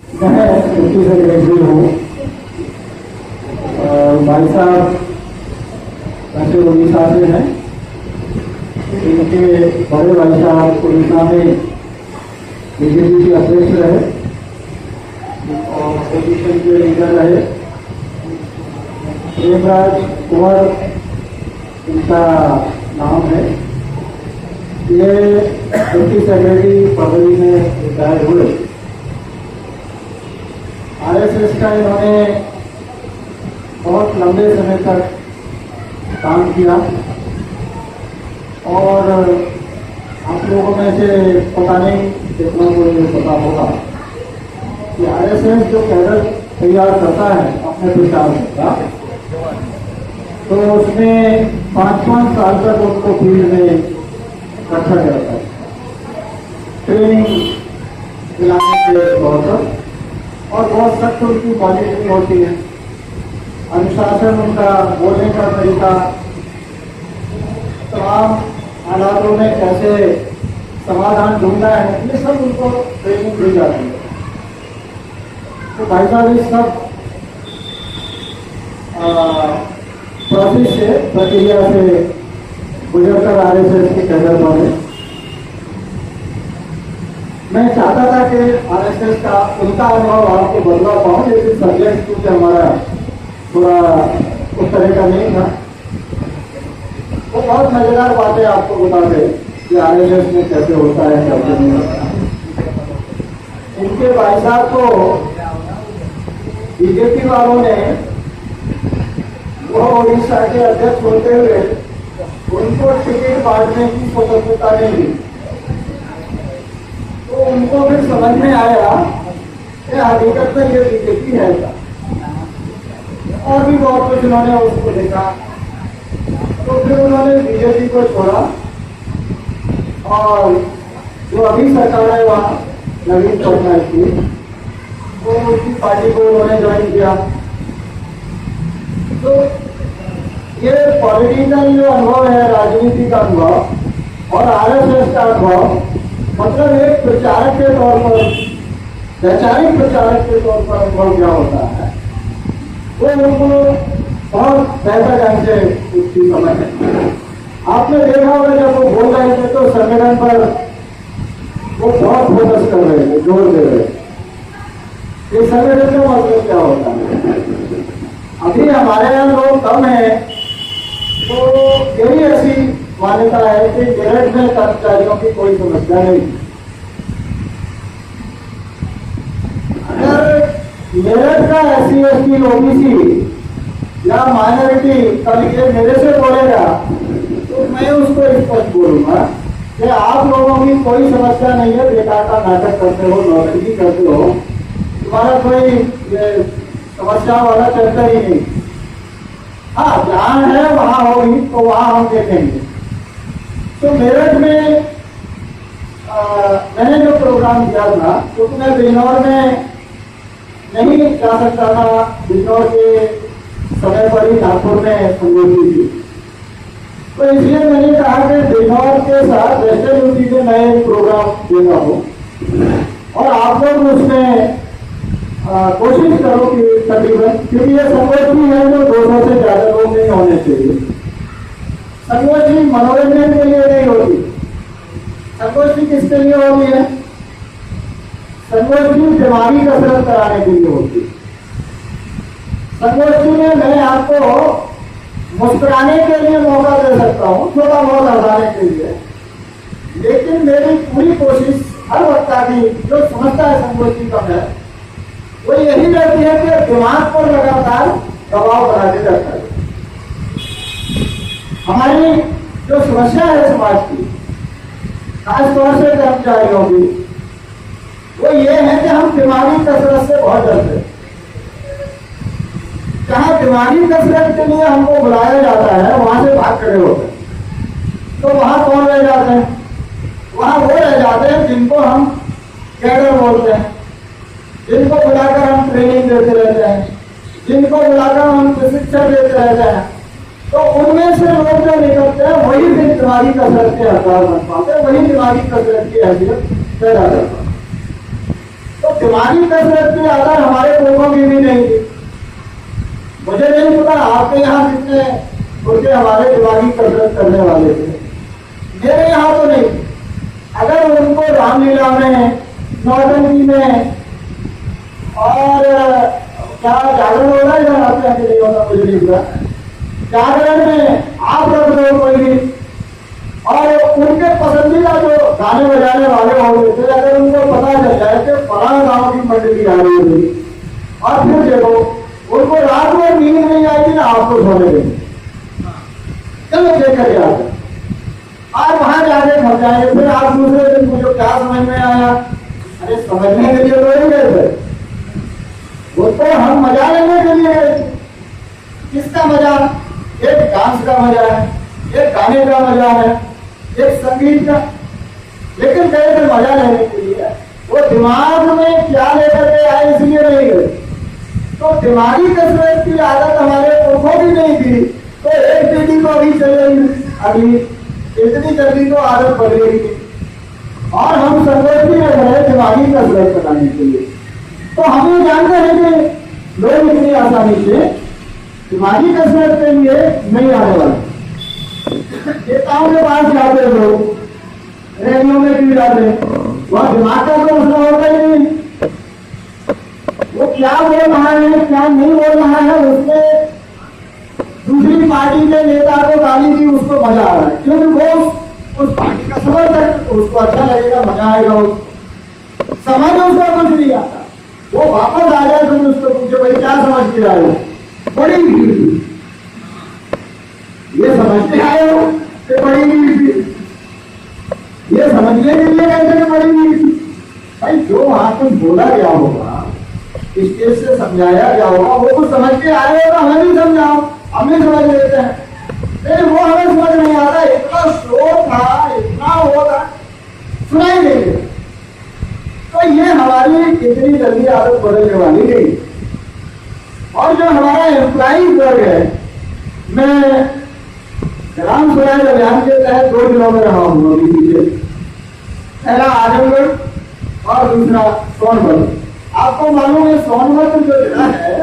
मैं deputy secretary हूँ। भाई साहब वैसे उड़ीसा से हैं, इनके बड़े भाई साहब उड़ीसा में बीजेपी के अध्यक्ष रहे और अपोजिशन के लीडर रहे। प्रेमराज कुंवर इनका नाम है। ये डिप्टी सेक्रेटरी फरवरी में रिटायर हुए। आरएसएस का इन्होंने बहुत लंबे समय तक काम किया और आप लोगों में से पता नहीं कितना को ये पता होगा कि आरएसएस जो कैडर तैयार करता है अपने प्रचार का, तो उसमें 5-5 साल तक उनको फील्ड में रखा जाता है, ट्रेनिंग दिलाने के तौर पर, और बहुत सख्त उनकी पॉलिसी होती है। अनुशासन उनका, बोलने का तरीका, तमाम हालातों में कैसे समाधान ढूंढना है, ये सब उनको ट्रेनिंग दी जाती है। तो भाई साहब इस सब प्रोसेस से, प्रक्रिया से गुजरकर आरएसएस के कैडर बने। मैं चाहता था कि आरएसएस का उनका अनुभव आपको बदला पाऊँ, लेकिन सब्जेक्ट क्योंकि हमारा थोड़ा उस तरह का नहीं था। वो बहुत मजेदार बातें आपको बताते कि आरएसएस में कैसे होता है, कैसे नहीं होता है। इनके भाई साहब को बीजेपी वालों ने, वो उड़ीसा के अध्यक्ष होते हुए, उनको टिकट बांटने की स्वतंत्रता नहीं दी। तो उनको फिर समझ में आया कि हकीकत में ये बीजेपी है क्या, और भी बहुत कुछ उन्होंने उसको देखा। तो फिर उन्होंने बीजेपी को छोड़ा और जो अभी सरकार है वहाँ नवीन पटनायक की, तो उसकी पार्टी को उन्होंने ज्वाइन किया। तो ये पॉलिटिकल जो अनुभव है, राजनीति का अनुभव और आरएसएस का अनुभव, मतलब एक प्रचारक के तौर पर, वैचारिक प्रचारक के तौर पर अनुभव क्या होता है, वो उनको बहुत बेहतर ढंग से उसकी समझ है। आपने देखा होगा जब वो बोल रहे थे तो संगठन पर वो बहुत फोकस कर रहे थे, जोर दे रहे थे। इस संगठन का मतलब क्या होता है? अभी हमारे यहाँ लोग कम है, तो यही ऐसी मान्यता है कि मेरठ में कर्मचारियों की कोई समस्या नहीं। अगर मेरठ का SC/ST OBC या माइनॉरिटी कल ये मेरे से बोलेगा तो मैं उसको स्पष्ट बोलूंगा कि आप लोगों की कोई समस्या नहीं है, बेकार का नाटक करते हो, नौटंकी करते हो, तुम्हारा कोई समस्या वाला चर्चा ही नहीं। हाँ, जहाँ है वहाँ होगी तो वहाँ हम देखेंगे। तो मेरठ में मैंने जो प्रोग्राम दिया था, क्योंकि मैं बिजनौर में नहीं जा सकता था, बिजनौर के समय पर ही नागपुर में संगोष्ठी थी, तो इसलिए मैंने कहा कि बिजनौर के साथ वेस्टर्न यूपी में मैं एक प्रोग्राम देता हूँ और आप लोग उसमें कोशिश करो कि तकरीबन, क्योंकि ये संगोष्ठी है जो 200 से ज्यादा लोग नहीं होने चाहिए। संगोष्ठी मनोरंजन के लिए नहीं होती। संगोष्ठी किसके लिए होती है? संगोष्ठी दिमागी कसरत कराने के लिए होती है। संगोष्ठी में मैं आपको मुस्कुराने के लिए मौका दे सकता हूँ, थोड़ा बहुत हंसाने के लिए, लेकिन मेरी पूरी कोशिश हर वक्त की जो समझता है संगोष्ठी का है, वो यही रहती है कि दिमाग पर लगातार दबाव बनाते रहता है। हमारी जो समस्या है समाज की, खासतौर से कर्मचारियों की, वो ये है कि हम दिमागी कसरत से बहुत डरते हैं। जहां दिमागी कसरत के लिए हमको बुलाया जाता है वहां से भाग खड़े होते हैं। तो वहां कौन रह जाते हैं? वहां वो रह जाते हैं जिनको हम कैडर बोलते हैं, जिनको बुलाकर हम ट्रेनिंग देते रहते हैं, जिनको बुलाकर हम प्रशिक्षण देते रहते हैं। तो उनमें से लोग जो निकलते हैं वही फिर दिमागी कसरत के हकदार बन पाते हैं, वही दिमागी कसरत की हैसियत पैदा करता है। तो दिमागी कसरत की आदत हमारे लोगों की भी नहीं थी। मुझे नहीं पता आपके यहाँ कितने उनके हमारे दिमागी कसरत करने वाले थे, मेरे यहाँ तो नहीं। अगर उनको रामलीला में, नौटंकी में और क्या जागरण हो रहा है इधर आपके यहाँ नहीं होता, मुझे नहीं पता, जागरण में आप रख दो कोई भी, और उनके पसंदीदा जो गाने बजाने वाले होते थे, अगर उनको पता चल जाए कि फलाना गांव की मंडली आ रही होगी, और फिर देखो उनको रात में नींद नहीं आएगी ना आपको सोने देंगे, चलो देखकर जाते और वहां जाके फंस जाएंगे। फिर आप दूसरे दिन मुझे क्या समझ में आया, अरे समझने के लिए तो नहीं गए थे, वो तो हम मजा लेने के लिए गए। किसका मजा? एक डांस का मजा है, एक गाने का मजा है, एक संगीत का, लेकिन गए थे मजा लेने के लिए। वो दिमाग में क्या लेकर के आए इसलिए नहीं गए। तो दिमागी कसरत की आदत हमारे पुरखों की नहीं थी, तो एक पीढ़ी को अभी चल रही, अभी इतनी जल्दी तो आदत बढ़ गई थी, और हम संगठन में रहे दिमागी कसरत कराने के लिए। तो हम ये जानते हैं कि लोग इतनी आसानी से दिमागी कसरत के लिए नहीं आने वाले। नेताओं के पास जाते लोग, रैलियों में भी जाते, वह दिमाग का तो मसला होता ही नहीं, वो क्या बोल रहा है क्या नहीं बोल रहा है, उसमें दूसरी पार्टी के नेता को गाली दी, उसको मजा आ रहा है, क्योंकि वो उस पार्टी का समर्थक, उसको अच्छा लगेगा, मजा आएगा। समझ उसको कुछ नहीं आता, वो वापस आ जाए, तुम उसको पूछो भाई क्या समझ के आए हो, बड़ी भीड़ थी, ये समझते आए हो कि बड़ी भीड़ थी, ये समझने के लिए कहते हैं बड़ी भीड़ थी। भाई जो वहां कुछ बोला गया होगा, स्टेज से समझाया गया होगा, वो कुछ समझ के आए होगा, हमें भी समझाओ, हम भी समझ लेते हैं, लेकिन वो हमें समझ नहीं आता, इतना शोर था, इतना होगा, सुनाई नहीं देता। तो ये हमारी इतनी जल्दी आदत बदलने वाली नहीं। और जो हमारा एम्प्लॉई वर्ग है, मैं ग्राम स्वराज अभियान के तहत 2 जिलों में रहा हूँ अभी पीछे, पहला आजमगढ़ और दूसरा सोनभद्र। आपको मालूम है सोनभद्र जो जिला है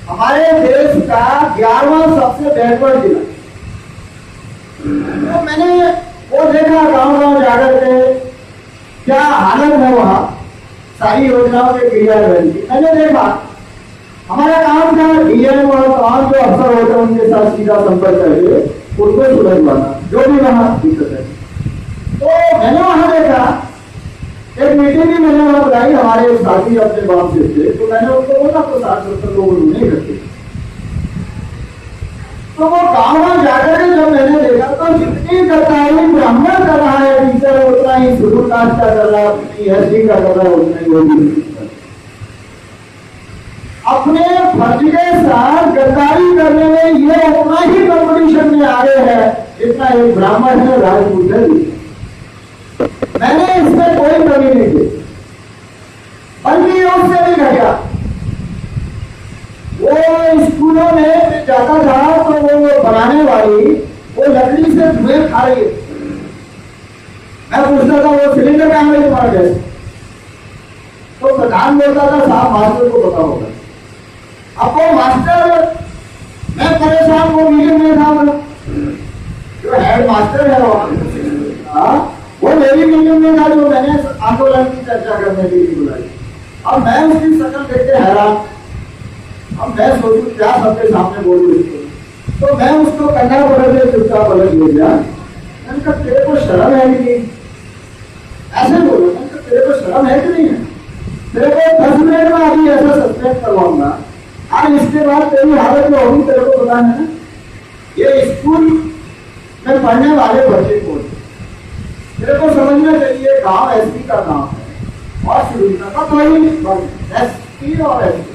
हमारे देश का 11वां सबसे बैकवर्ड जिला। तो मैंने वो देखा गांव-गांव जाकर के क्या हालत है वहां सारी योजनाओं के क्रियान्वयन की। मैंने देखा हमारा काम था डीएम और तमाम जो अफसर होते हैं उनके साथ सीधा संपर्क करके उनको सुलझवाना, जो भी वहां दिक्कत है। तो मैंने वहां देखा एक मीटिंग भी मैंने वहां बुलाई, हमारे साथी अपने बाप से थे, तो मैंने उनको बोला तो 60-70 लोग नहीं करते। तो वो गाँव जाकर के जब मैंने देखा तो जितनी गद्दारी ब्राह्मण कर रहा है टीचर, उतना ही शेड्यूल कास्ट का कर रहा है, उतनी एससी का कर रहा है, उतना ही ओबीसी अपने फर्ज के साथ गद्दारी करने में ये उतना ही कंपटीशन में आगे है जितना एक ब्राह्मण है, राजपूत है। मैंने इसमें कोई कमी नहीं की, बल्कि उससे भी घटिया। वो स्कूलों में जाता था तो वो बनाने वाली वो लकड़ी से धुएं खा रही है। मैं पूछता था वो सिलेंडर कहाँ है तुम्हारा गैस, तो प्रधान बोलता था साहब मास्टर को पता होगा। अब वो मास्टर, मैं परेशान, वो मीटिंग में था, जो हेड मास्टर है वो मेरी मीटिंग में था, जो मैंने आंदोलन की चर्चा करने के लिए बुलाई। अब मैं उसकी शक्ल देख के हैरान, अब मैं सोचूं क्या सबके सामने बोलूं इसको, तो मैं उसको कन्या पलट से चुपचाप पलट ले गया। मैंने कहा तेरे को शर्म है कि नहीं, ऐसे बोलो। मैंने कहा तेरे को शर्म है कि नहीं है, तेरे को 10 मिनट में अभी ऐसा सस्पेंड करवाऊंगा, आज इसके बाद तेरी हालत में होगी, तेरे को पता है ना। ये स्कूल में पढ़ने वाले बच्चे को तेरे को समझना चाहिए, गांव एसपी का गांव है और शुरू का तो एसपी और एसपी,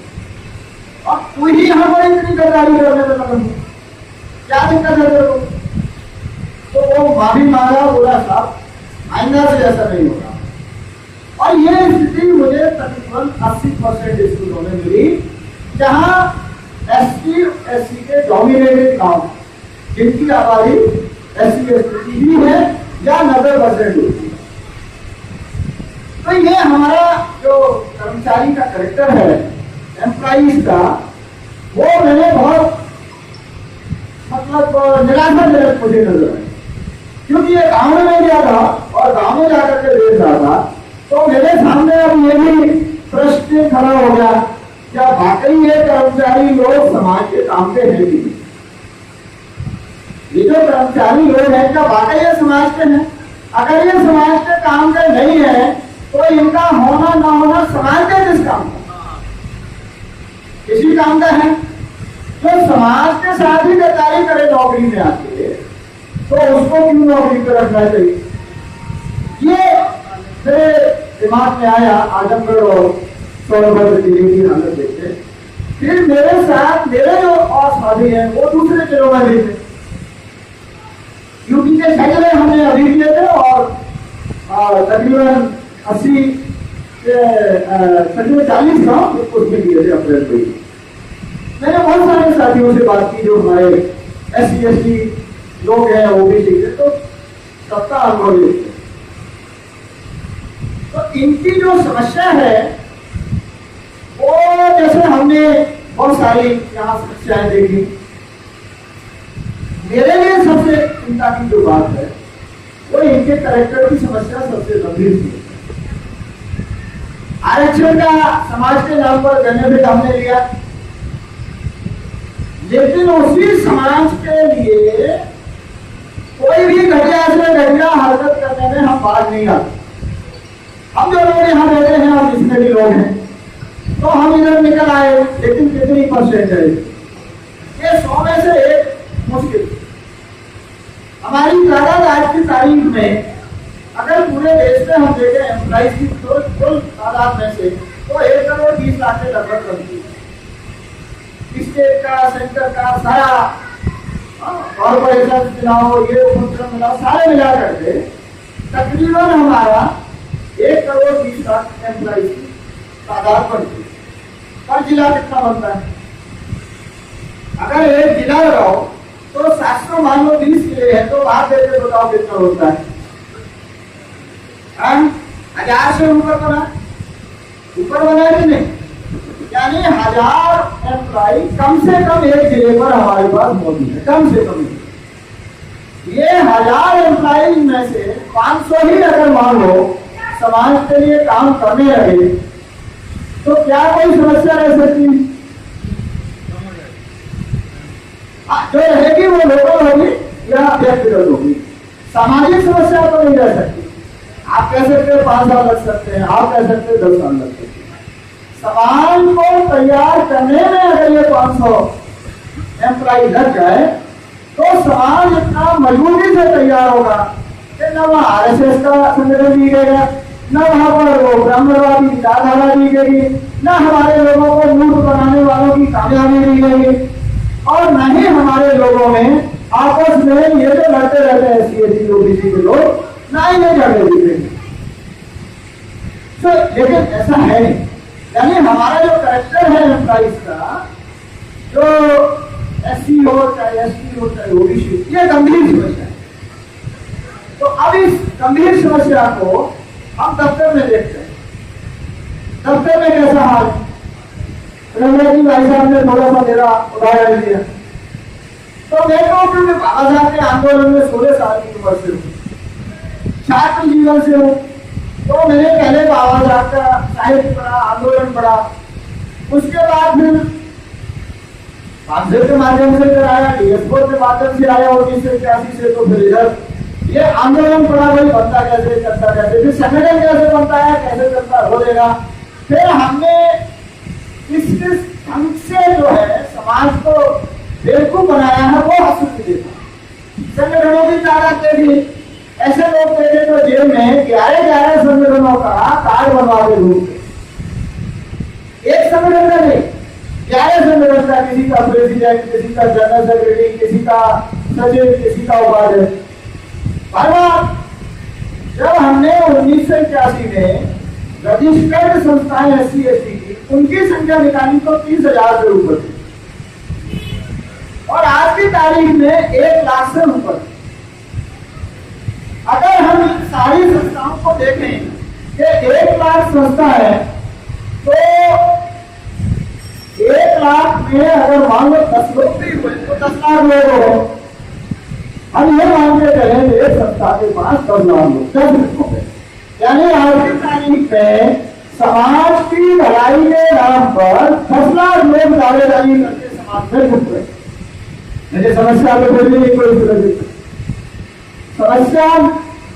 और तू ही यहाँ पर इतनी गद्दारी करने में लगा, क्या दिक्कत है तेरे को? तो वो माफी मांगा, बोला साहब आइंदा से ऐसा नहीं होगा। और ये स्थिति मुझे तकरीबन 80% स्कूलों में मिली, जहां एसटी एससी के डोमिनेटेड गांव जिनकी आबादी एससी एसटी की ही है या 90% होती है। तो ये हमारा जो कर्मचारी का करेक्टर है, एम्प्लॉइज का, वो मैंने बहुत मतलब निराशाजनक मुझे नजर आया। क्योंकि ये गांव में गया था और गांव में जाकर के देख रहा था, तो मेरे सामने अब ये भी प्रश्न खड़ा हो गया, क्या वाकई ये कर्मचारी लोग समाज के काम के हैं कि ये जो कर्मचारी लोग हैं क्या वाकई ये समाज के हैं? अगर ये समाज के काम के नहीं है तो इनका होना ना होना समाज के किस काम का? किसी काम का है। तो समाज के साथ ही गद्दारी करे नौकरी में आके, तो उसको क्यों नौकरी पर रखना चाहिए? ये मेरे दिमाग में आया आजमगढ़ और सोनभद्र जिले की हालत देखते। फिर मेरे साथ मेरे जो और साथी हैं वो दूसरे जिलों में भी थे। यूपी के सैकड़े हमने अभी किए थे और तकरीबन 80 तकरीबन 40 गाँव उसमें किए थे अप्रैल में। मैंने बहुत सारे साथियों से बात की जो हमारे SC/ST लोग हैं, OBC के, तो सबका अनुभव लेते। तो इनकी जो समस्या है वो जैसे हमने बहुत सारी यहाँ समस्याएं देखी, मेरे लिए सबसे चिंता की जो बात है वो इनके करेक्टर की समस्या सबसे गंभीर थी। आरक्षण का समाज के नाम पर बेनिफिट हमने लिया, लेकिन उसी समाज के लिए कोई भी घटिया से घटिया हरकत करने में हम बाज नहीं आते। हम जो लोग यहाँ रहते हैं और जितने भी लोग हैं, तो हम इधर निकल आए, लेकिन कितनी परसेंट है? ये 100 में से 1 मुश्किल। हमारी तादाद आज की तारीख में अगर पूरे देश में हम देखें एम्प्लॉइज की कुल तादाद में से, तो 1 करोड़ 20 लाख के लगभग बनती है। स्टेट का, सेंटर का, सारा कॉर्पोरेशन मिलाओ, ये उपक्रम मिलाओ, सारे मिला करके तकरीबन हमारा 1 करोड़ 20 लाख एम्प्लॉइज की तादाद बनती है। पर जिला कितना बनता है? अगर एक जिला लगाओ तो 700 मान लो 20 जिले हैं, तो बात देते बताओ कितना होता है? 1000 से ऊपर बना, ऊपर बना कि नहीं? यानी 1000 एम्प्लॉय कम से कम एक जिले पर हमारे पास मौजूद है, कम से कम। ये 1000 एम्प्लॉय में से 500 ही अगर मान लो समाज के लिए काम करने लगे, तो क्या कोई समस्या रह सकती? जो रहेगी वो लोकल होगी या व्यक्तिगत होगी, सामाजिक समस्या तो नहीं रह सकती। आप कह सकते हैं 5 साल लग सकते हैं, आप कह सकते हैं 10 साल लग सकते हैं। समाज को तैयार करने में अगर ये 500 एम्प्लॉय लग जाए, तो समाज इतना मजबूती से तैयार होगा कि न वहाँ RSS का संगठन दिखेगा, न वहां पर वो ब्राह्मणवादी विचारधारा दिखेगी, न हमारे लोगों को मूर्ख बनाने वालों की कामयाबी दिखेगी, और न ही हमारे लोगों में आपस में ये जो लड़ते रहते हैं SC/ST OBC के लोग, ना ही ये झगड़े दिखेंगे। लेकिन ऐसा है नहीं। यानी हमारा जो करेक्टर है एम्प्लॉइज का, जो SC हो चाहे ST हो चाहे OBC, ये गंभीर समस्या है। तो अब इस गंभीर समस्या को हम दफ्तर में देखते हैं। दफ्तर में कैसा हाल है? रंगा जी भाई साहब ने थोड़ा सा मेरा उदाहरण दिया, तो मैं कहूँ कि बाबा साहब के आंदोलन में 16 साल की उम्र से हूँ, छात्र जीवन से हूँ, तो मैंने पहले बाबा साहब का साहित्य पढ़ा, आंदोलन पढ़ा, उसके बाद फिर कांग्रेस के माध्यम से फिर आया, DSO के माध्यम से आया 1981 से, तो फिर इधर ये आंदोलन पड़ा, भाई बनता कैसे, चलता कैसे, फिर संगठन कैसे बनता है, कैसे चलता हो देगा। फिर हमने इस ढंग से जो है समाज को बेवकूफ बनाया है, वो हासिल देखा। संगठनों की ताकत देखी, ऐसे लोग देखे तो जेल में 11 संगठनों का कार्ड बनवा के रूप, एक संगठन का नहीं, 11 संगठन का, किसी का प्रेसिडेंट, किसी का जनरल सेक्रेटरी, किसी का सचिव, किसी का उपाध्यक्ष। जब हमने 1981 में रजिस्टर्ड संस्थाएं SC/ST की, उनकी संख्या निकाली तो 30,000 से ऊपर थी, और आज की तारीख में 1 लाख से ऊपर। अगर हम इन सारी संस्थाओं को देखें कि 1 लाख संस्था है तो 1 लाख में अगर मान लो 10 लोग भी हुए तो 10 लाख लोग हो। हम ये मान के चलेंगे संस्था के पास 10 लाख लोग 10 लोग हैं, यानी आज की तारीख में समाज की भलाई के नाम पर 10 लाख लोग दावेदारी करके समाज में घुस रहे। मुझे समस्या तो फिर भी नहीं कोई समस्या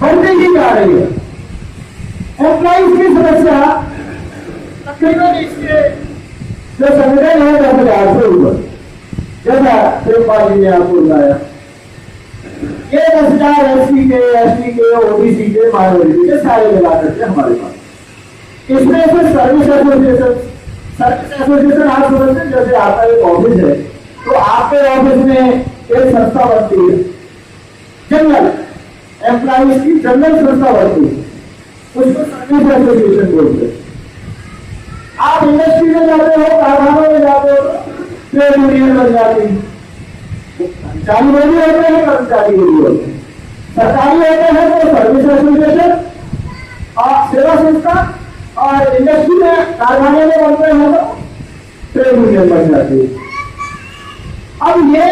बढ़ती ही जा रही है। एम्प्लॉइज की समस्या तकरीबन इसके जो संगठन है 10,000 से ऊपर, जैसा प्रेमपाल जी ने आपको बताया, ये 10,000 SC के, ST के, OBC के, माइनॉरिटी के सारे मिला करके हमारे पास। इसमें से सर्विस एसोसिएशन आप समझते जैसे आपका एक ऑफिस है तो आपके ऑफिस में एक संस्था बनती है, जनरल एम्प्लॉइज की जनरल संस्था बनती है, उसको सर्विस एसोसिएशन बोलते हैं। आप इंडस्ट्री में जाते हो, कारखानों में जाते हो, ट्रेड यूनियन बन जाती है। कर्मचारी वो भी होते हैं, कर्मचारी वो भी होते हैं। सरकारी होते हैं तो सर्विस एसोसिएशन और सेवा संस्था, और इंडस्ट्री में कारखाने में बनते हैं तो ट्रेड यूनियन बन जाती है। अब ये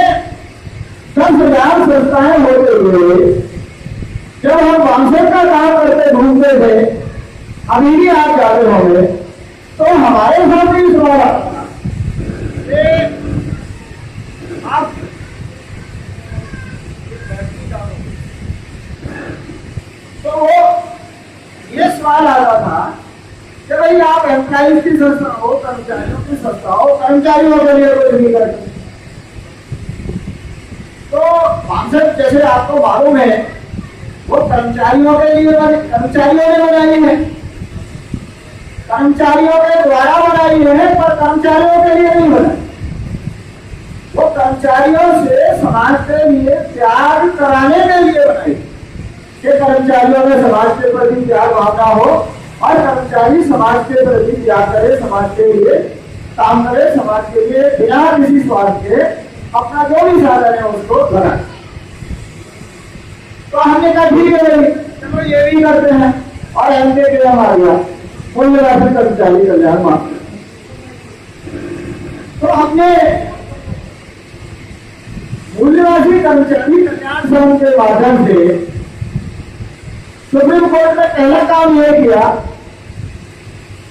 10,000 संस्थाएं होते हुए जब हम वांसर का काम करते घूमते थे, अभी भी आप जाते होंगे तो हमारे साथ भी सवाल आता आप तो वो ये सवाल आता था कि भाई आप एम्प्लॉइज की संस्था हो, कर्मचारियों की संस्था हो, कर्मचारियों के लिए कुछ नहीं करते। तो वांसर जैसे आपको मालूम है वो कर्मचारियों के लिए कर्मचारियों ने बनाई है, कर्मचारियों के द्वारा बनाई है, पर कर्मचारियों के लिए नहीं बनाई। वो कर्मचारियों से समाज के लिए त्याग कराने के लिए बनाई कि कर्मचारियों में समाज के प्रति त्याग भावना हो और कर्मचारी समाज के प्रति त्याग करे, समाज के लिए काम करे, समाज के लिए बिना किसी स्वार्थ के अपना जो भी साधन है उसको लगाए। तो हमने कहा ठीक है चलो ये भी करते हैं, और एमके के हम आ गया मूल्यवासी कर्मचारी कल्याण माफ। तो हमने मूल्यवासी कर्मचारी कल्याण संघ के माध्यम से सुप्रीम कोर्ट में पहला काम यह किया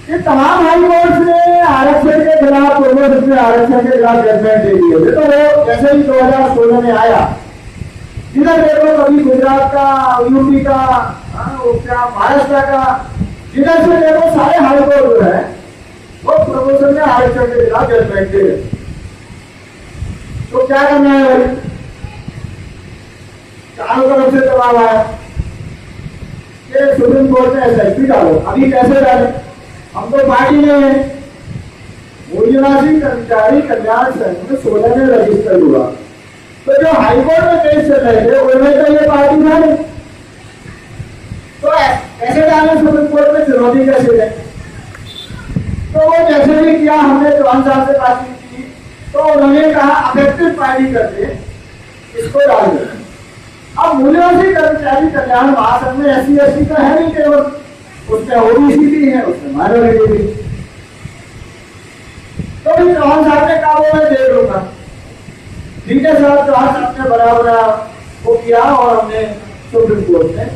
कि तमाम हाई कोर्ट ने आरक्षण के खिलाफ पूर्व में आरक्षण के खिलाफ जजमेंट दे दिए थे। तो वो जैसे ही 2016 में आया, इधर देखो कभी गुजरात का, यूपी का, क्या महाराष्ट्र का, जिधर से देखो सारे हाई कोर्ट जो है वो प्रमोशन में आरक्षण के खिलाफ जजमेंट दे रहे। तो क्या करना है भाई, चारों तरफ से दबाव आया कि सुप्रीम कोर्ट ने SIP डालो। अभी कैसे डाले, हम तो पार्टी में है, मूल्यवासी कर्मचारी कल्याण संघ में 16 में रजिस्टर हुआ, तो जो हाईकोर्ट में केस चल रहे थे उनमें तो ये पार्टी था नहीं, तो कैसे डाले सुप्रीम कोर्ट में, चुनौती कैसे दें। तो वो जैसे भी किया, हमने चौहान साहब से बातचीत की तो उन्होंने कहा अफेक्टिव पार्टी करके इसको डाल दे। अब मूल्यवासी कर्मचारी कल्याण महासंघ में SC ST का है नहीं केवल, उसमें OBC भी है, उसमें माइनॉरिटी भी। तो भी चौहान साहब ने कहा वो मैं देख लूंगा। ठीक है साहब, चौहान साहब ने बराबर वो किया और हमने सुप्रीम कोर्ट में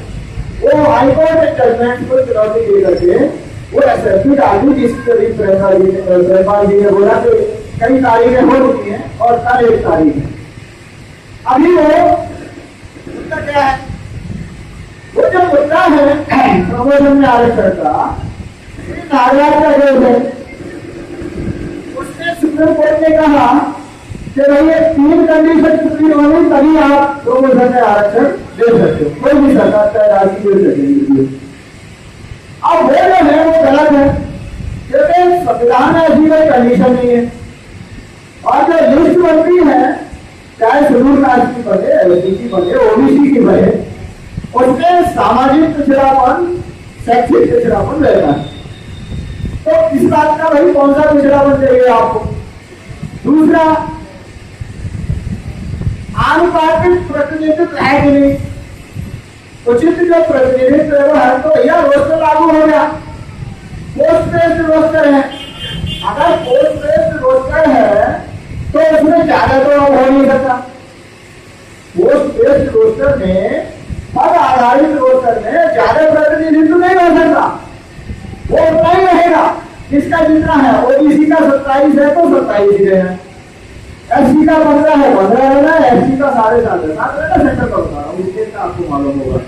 वो हाईकोर्ट के जजमेंट को चुनौती दे करके वो SIP डाल दी, जिसकी करीब प्रेमपाल जी ने बोला कि कई तारीखें हो चुकी हैं और कल 1 तारीख है। अभी वो मुद्दा क्या है, वो जो मुद्दा है प्रमोशन में आरक्षण का, नागराज का केस है, उसने सुप्रीम कोर्ट ने कहा कि भाई ये 3 कंडीशन पूरी होनी तभी आप प्रमोशन में आरक्षण दे सकते हो, कोई भी सरकार चाहे राशि दे सकेगी। अब वो जो है वो गलत है, क्योंकि संविधान में ऐसी कोई कंडीशन नहीं है। और जो लिस्ट बनती है, चाहे शेड्यूल कास्ट की बने, SC की बने, OBC की बने, उसमें सामाजिक पिछड़ापन, शैक्षिक पिछड़ापन रहता है। तो इस बात का भाई कौन सा पिछड़ापन चाहिए आपको। दूसरा, आनुपातिक प्रतिनिधित्व है कि नहीं, उचित जो प्रतिनिधित्व है तो भैया रोस्टर लागू हो गया। पोस्ट बेस्ड रोस्टर है, अगर पोस्ट बेस्ड रोस्टर है तो उसमें ज्यादा तो हो नहीं सकता। पोस्ट बेस्ड रोस्टर में, पद आधारित रोस्टर में ज्यादा प्रतिनिधित्व नहीं हो सकता, वो उतना ही रहेगा किसका जितना है। ओबीसी का 27 है तो 27 ही है, एससी का 15 है 15 है ना, एससी का 7.5 है ना, सेंटर का बता रहा हूँ, इसका आपको मालूम होगा।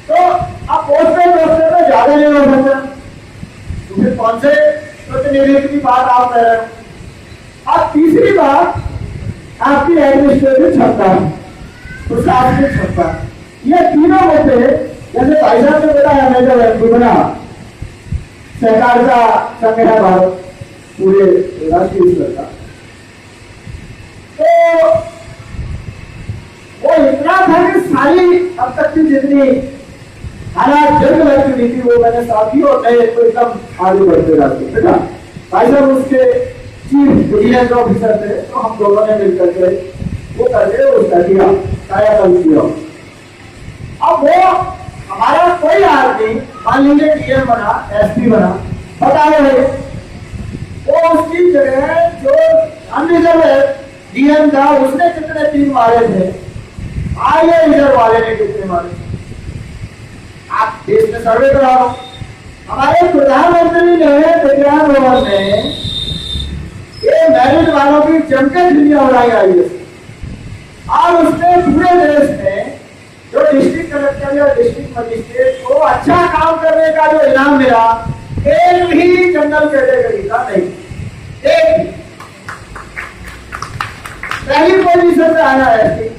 तो अब पोस्ट बेस्ड रोस्टर में ज्यादा नहीं हो सकता, तो फिर कौन से प्रतिनिधित्व की बात आप कह रहे हो। अब तीसरी बात आपकी एडमिनिस्ट्रेटिव क्षमता, प्रशासनिक क्षमता, ये तीनों मुद्दे, जैसे भाई साहब ने बताया मैं जब एमपी बना, सहकारिता संघ है भारत पूरे राष्ट्रीय स्तर का, तो वो इतना था कि सारी अब तक की जितनी हालात जंग लग चुकी थी वो मैंने साथी और नए तो एकदम आगे बढ़ते रहते बेटा। भाई साहब उसके चीफ विजिलेंस ऑफिसर थे, तो हम दोनों ने मिलकर के वो करके उसका किया, कायाकल्प किया। अब वो हमारा कोई आदमी मान लीजिए डीएम बना, एसपी बना, बता रहे वो उसकी जगह जो अनरिजर्व डीएम था उसने कितने तीर मारे थे, आगे रिजर्व वाले ने कितने मारे। आप देश में सर्वे कराओ, हमारे प्रधानमंत्री ने विज्ञान भवन में ये मैरिट वालों की जमकर दुनिया उड़ाई आई है, और उसने पूरे देश में जो डिस्ट्रिक्ट कलेक्टर या डिस्ट्रिक्ट मजिस्ट्रेट को अच्छा काम करने का जो इनाम मिला, एक भी जनरल कैटेगरी का नहीं, एक पहली पोजीशन पे आया एसटी,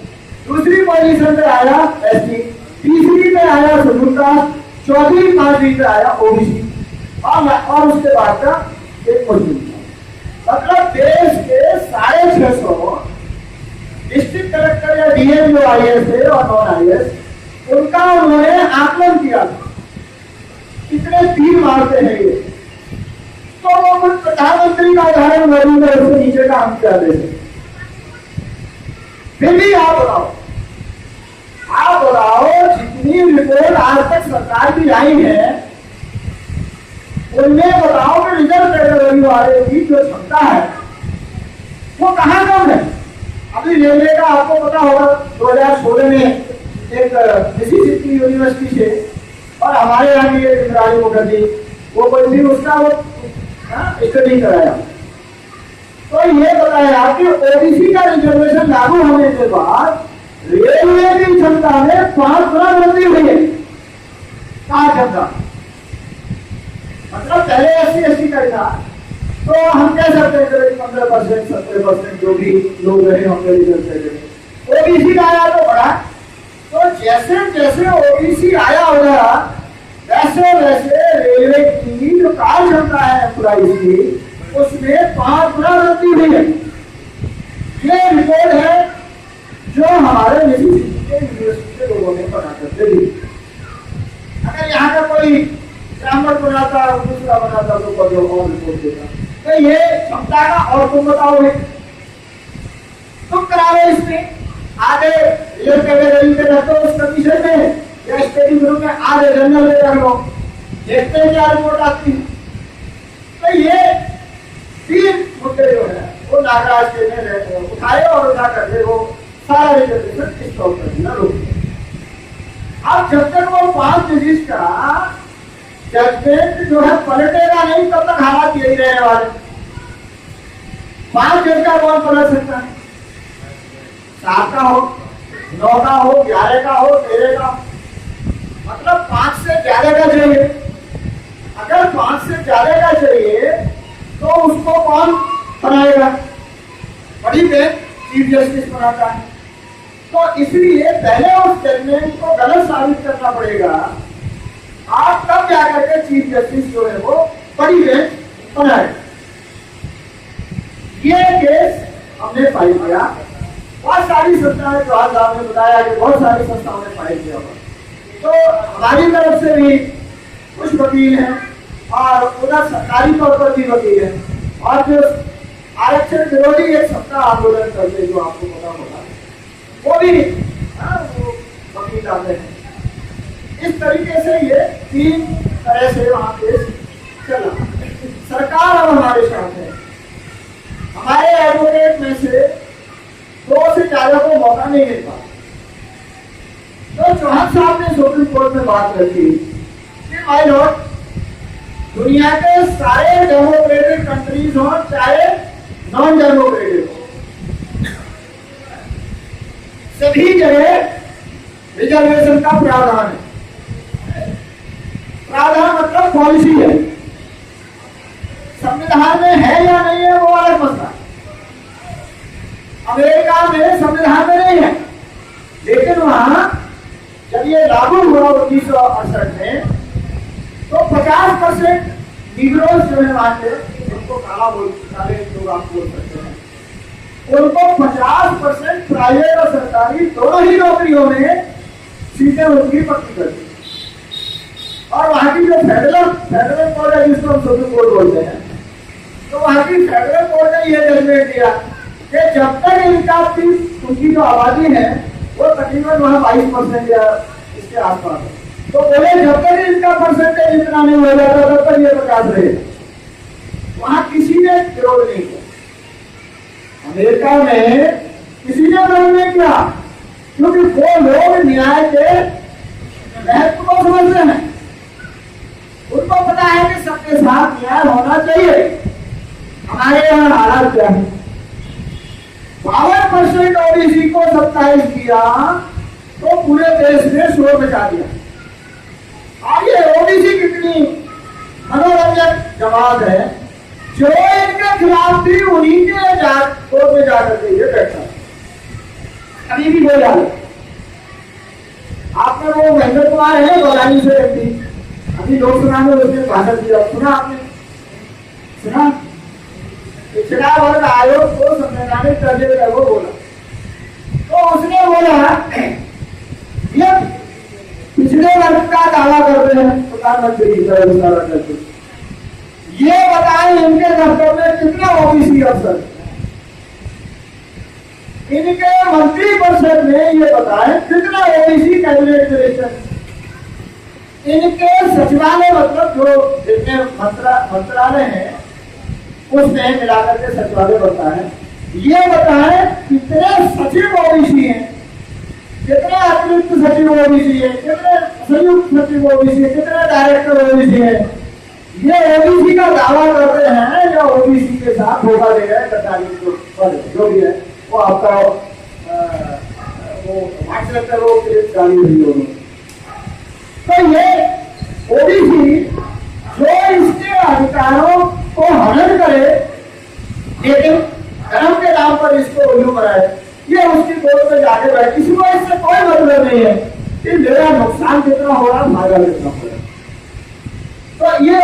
दूसरी पोजीशन पे आया एसटी, तीसरी पे आया शेड्यूल कास्ट, चौथी पांचवी पे आया ओबीसी, और उसके बाद का एक मुस्लिम। मतलब देश के 650 डिस्ट्रिक्ट कलेक्टर या डीएम जो आईएएस थे और नॉन आईएएस, उनका उन्होंने आकलन किया कितने तीर मारते हैं ये, तो वो कुछ प्रधानमंत्री का उदाहरण मौजूद है, उसके नीचे का हम क्या दे। फिर भी आप बताओ जितनी रिपोर्ट आज तक सरकार की आई है उनमें बताओ कि रिजर्व कैटेगरी वाले की जो क्षमता है वो कहां कम है। अभी रेलवे का आपको पता होगा 2016 में एक मिसिसिपी यूनिवर्सिटी से और हमारे यहाँ की इंद्राणी मुखर्जी वो कोई भी उसका वो स्टडी कराया, तो ये बताया कि ओबीसी का रिजर्वेशन लागू होने के बाद रेलवे की क्षमता में 5 गुना वृद्धि हुई है। कहा क्षमता मतलब पहले SC/ST का था, तो हम कह सकते हैं 15% 70% जो भी लोग रहे होंगे रिजर्व कैटेगरी। ओबीसी का आया तो बढ़ा, तो जैसे जैसे ओबीसी आया होगा वैसे वैसे रेलवे की जो कार्य क्षमता है एम्प्लॉइज की उसमें 5 गुना वृद्धि हुई है। ये रिपोर्ट है जो हमारे मिसिसिपी के यूनिवर्सिटी के लोगों ने बना करके दी। अगर यहाँ का कोई ब्राह्मण बनाता दूसरा बनाता तो कोई और रिपोर्ट देता, तो ये क्षमता का और तुम बताओगे तुम करावे इसमें आधे रिजर्व कैटेगरी पे रखो उस कंडीशन में या स्टेटिंग ग्रुप में आधे जनरल में रख लो, देखते हैं क्या रिपोर्ट आती है। तो ये 3 मुद्दे जो है वो नागराज के ने उठाए और उठा करके वो सारा रिजर्वेशन स्टॉप कर दिया रोक दिया। अब जब तक वो 5 जजेस का जजमेंट जो है पलटेगा नहीं तब तक हालात यही रहने वाले। 5 जज का कौन पलट सकता है? 7 का हो, 9 का हो, 11 का हो, 13 का, मतलब 5 से ज्यादा का चाहिए। अगर 5 से ज्यादा का चाहिए तो उसको कौन बनाएगा? बड़ी बेंच चीफ जस्टिस बनाता है। तो इसलिए पहले उस जजमेंट को गलत साबित करना पड़ेगा, आप तब जाकर के चीफ जस्टिस जो है वो बड़ी बेंच बनाए। ये केस हमने फाइल किया, बहुत सारी संस्थाओं ने साहब ने बताया कि बहुत सारी संस्थाओं ने फाइल किया हुआ, तो हमारी तरफ से भी कुछ वकील हैं और उधर सरकारी तौर पर भी वकील हैं, और जो आरक्षण विरोधी एक सप्ताह आंदोलन करते जो आपको पता होगा वो भी वो वकील आते हैं। इस तरीके से ये 3 तरह से वहां केस चला। सरकार अब हमारे साथ है, हमारे एडवोकेट में से 2 से ज्यादा को मौका नहीं मिलता। तो चौहान साहब ने सुप्रीम कोर्ट में बात रखी कि माय लॉर्ड, दुनिया के सारे डेमोक्रेटिक कंट्रीज हो चाहे नॉन डेमोक्रेटिक हो, सभी जगह रिजर्वेशन का प्रावधान है। प्रावधान मतलब पॉलिसी है, संविधान में है या नहीं है वो अलग मसला। अमेरिका में संविधान में नहीं है, लेकिन वहां जब ये लागू हुआ 1968 में तो 50% निग्रोज जो है वहां के, उनको काले लोग आप बोल सकते हैं, उनको 50% प्राइवेट और सरकारी दोनों ही नौकरियों में सीटें उनकी पक्की कर दी। और वहां की जो फेडरल कोर्ट है, जिसको हम सुप्रीम कोर्ट बोलते हैं, तो वहां की फेडरल कोर्ट ने यह जजमेंट दिया कि जब तक इनका उनकी जो आबादी है वो तकरीबन वहां 22% या इसके आसपास है, तो बोले जब तक इनका परसेंटेज इतना नहीं हो जाता तब तक ये 50 रहे। वहां किसी ने विरोध नहीं किया, अमेरिका में किसी ने विरोध नहीं किया, क्योंकि वो लोग न्याय के महत्व को समझते हैं। उनको पता है कि सबके साथ न्याय होना चाहिए। हमारे यहाँ हालात क्या है, 52% ओबीसी को 27 किया तो पूरे देश ने शोर मचा दिया। आगे ओबीसी कितनी मनोरंजक जमात है, जो इनके खिलाफ थी उन्हीं के कोर्ट में जाकर के ये बैठा अभी भी बोला। आपने वो महेंद्र कुमार है बौलानी से व्यक्ति, अभी लोकसभा में उसने भाषण दिया, सुना आपने? सुना? पिछड़ा वर्ग आयोग को संवैधानिक दर्जे का वो बोला, तो उसने बोला ये पिछड़े वर्ग का दावा कर रहे हैं प्रधानमंत्री, ये बताएं इनके दफ्तर में कितने ओबीसी अफसर, इनके मंत्री परिषद में ये बताएं कितना ओबीसी कैबिनेट मिनिस्टर, इनके सचिवालय मतलब जो जितने मंत्रालय हैं उसमें मिलाकर के सचिवालय बनता है, ये बताएं कितने सचिव ओबीसी हैं, कितने अतिरिक्त सचिव ओबीसी है, कितने संयुक्त सचिव ओबीसी है, कितने डायरेक्टर ओबीसी है। ये ओबीसी का दावा कर रहे हैं या ओबीसी के साथ धोखा दे रहे हैं सरकारी जो भी है, वो आपका वो व्हाट्सएप पर वो गाली हुई होगी। तो ये ओबीसी जो इसके अधिकारों को हनन करे लेकिन धर्म के नाम पर इसको उल्लू कराए, ये उसकी कोर्ट में जाके बैठे, किसी को इससे कोई मतलब नहीं है कि मेरा नुकसान कितना हो रहा है, फायदा कितना हो रहा है। तो ये